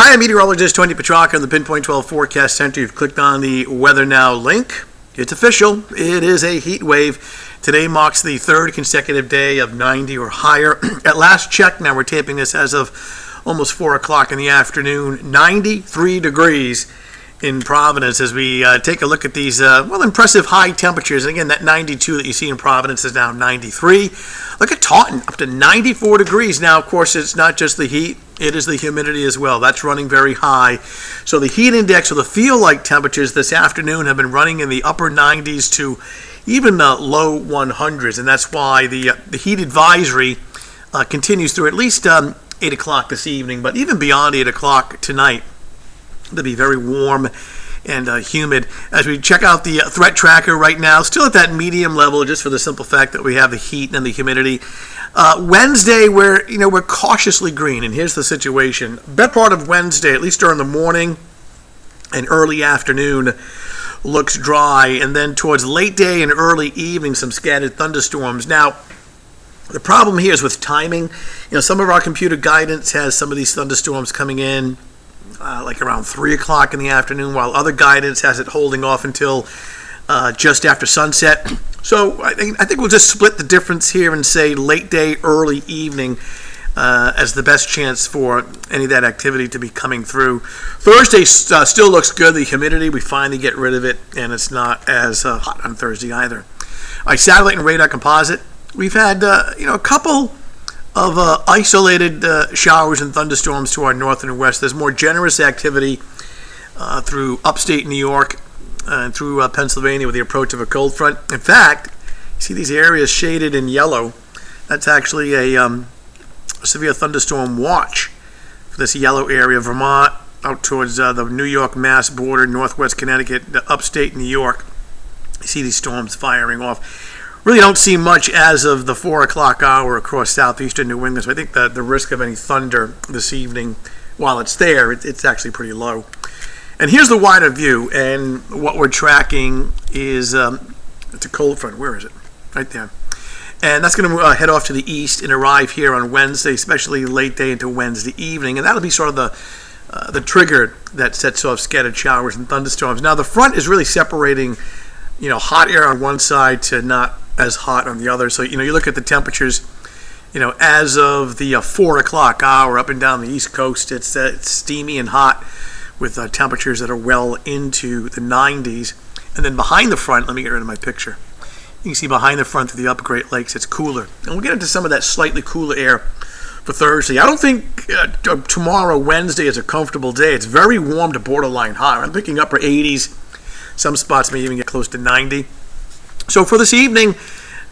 Hi, I'm meteorologist Tony Petrarca in the Pinpoint 12 Forecast Center. You've clicked on the Weather Now link. It's official. It is a heat wave. Today marks the third consecutive day of 90 or higher. At last check, now we're taping this as of almost 4 o'clock in the afternoon, 93 degrees in Providence as we take a look at these, impressive high temperatures. And again, that 92 that you see in Providence is now 93. Look at Taunton, up to 94 degrees. Now, of course, it's not just the heat. It is the humidity as well. That's running very high. So the heat index, or the feel-like temperatures this afternoon, have been running in the upper 90s to even the low 100s. And that's why the heat advisory continues through at least 8 o'clock this evening. But even beyond 8 o'clock tonight, it'll be very warm and humid. As we check out the threat tracker right now, still at that medium level, just for the simple fact that we have the heat and the humidity. Wednesday, we're cautiously green, and here's the situation. Best part of Wednesday, at least during the morning and early afternoon, looks dry, and then towards late day and early evening, some scattered thunderstorms. Now, the problem here is with timing. Some of our computer guidance has some of these thunderstorms coming in like around 3 o'clock in the afternoon, while other guidance has it holding off until just after sunset. So I think we'll just split the difference here and say late day, early evening as the best chance for any of that activity to be coming through. Thursday still looks good. The humidity, we finally get rid of it, and it's not as hot on Thursday either. All right, satellite and radar composite. We've had a couple of isolated showers and thunderstorms to our north and west. There's more generous activity through upstate New York and through Pennsylvania with the approach of a cold front. In fact, you see these areas shaded in yellow. That's actually a severe thunderstorm watch for this yellow area. Vermont, out towards the New York-Mass border, northwest Connecticut, upstate New York. You see these storms firing off. Really don't see much as of the 4 o'clock hour across southeastern New England. So I think the risk of any thunder this evening, while it's there, it's actually pretty low. And here's the wider view, and what we're tracking is it's a cold front. Where is it? Right there. And that's going to head off to the east and arrive here on Wednesday, especially late day into Wednesday evening. And that'll be sort of the trigger that sets off scattered showers and thunderstorms. Now, the front is really separating, hot air on one side to not as hot on the other. So, you look at the temperatures, as of the 4 o'clock hour up and down the East Coast, it's steamy and hot with temperatures that are well into the 90s. And then behind the front, let me get rid of my picture. You can see behind the front of the upper Great Lakes, it's cooler. And we'll get into some of that slightly cooler air for Thursday. I don't think tomorrow, Wednesday, is a comfortable day. It's very warm to borderline hot. I'm thinking upper 80s. Some spots may even get close to 90. So for this evening,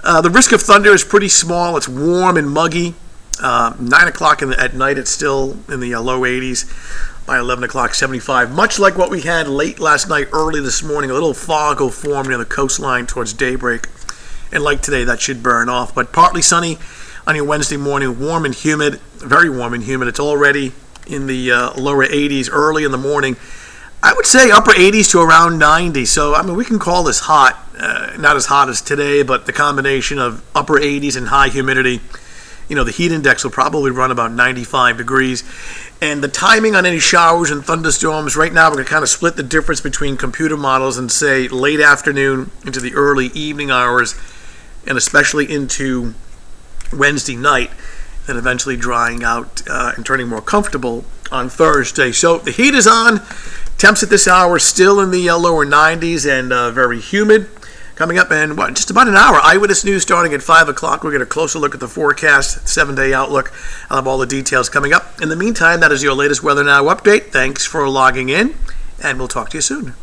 the risk of thunder is pretty small. It's warm and muggy. 9 o'clock at night, it's still in the low 80s. By 11 o'clock, 75. Much like what we had late last night, early this morning, a little fog will form near the coastline towards daybreak. And like today, that should burn off. But partly sunny on your Wednesday morning, warm and humid, very warm and humid. It's already in the lower 80s early in the morning. I would say upper 80s to around 90. So, we can call this hot. Not as hot as today, but the combination of upper 80s and high humidity, the heat index will probably run about 95 degrees. And the timing on any showers and thunderstorms, right now we're going to kind of split the difference between computer models and say late afternoon into the early evening hours, and especially into Wednesday night, then eventually drying out and turning more comfortable on Thursday. So the heat is on. Temps at this hour still in the lower 90s and very humid. Coming up in just about an hour, Eyewitness News starting at 5 o'clock. We'll get a closer look at the forecast, 7-day outlook. I'll have all the details coming up. In the meantime, that is your latest Weather Now update. Thanks for logging in, and we'll talk to you soon.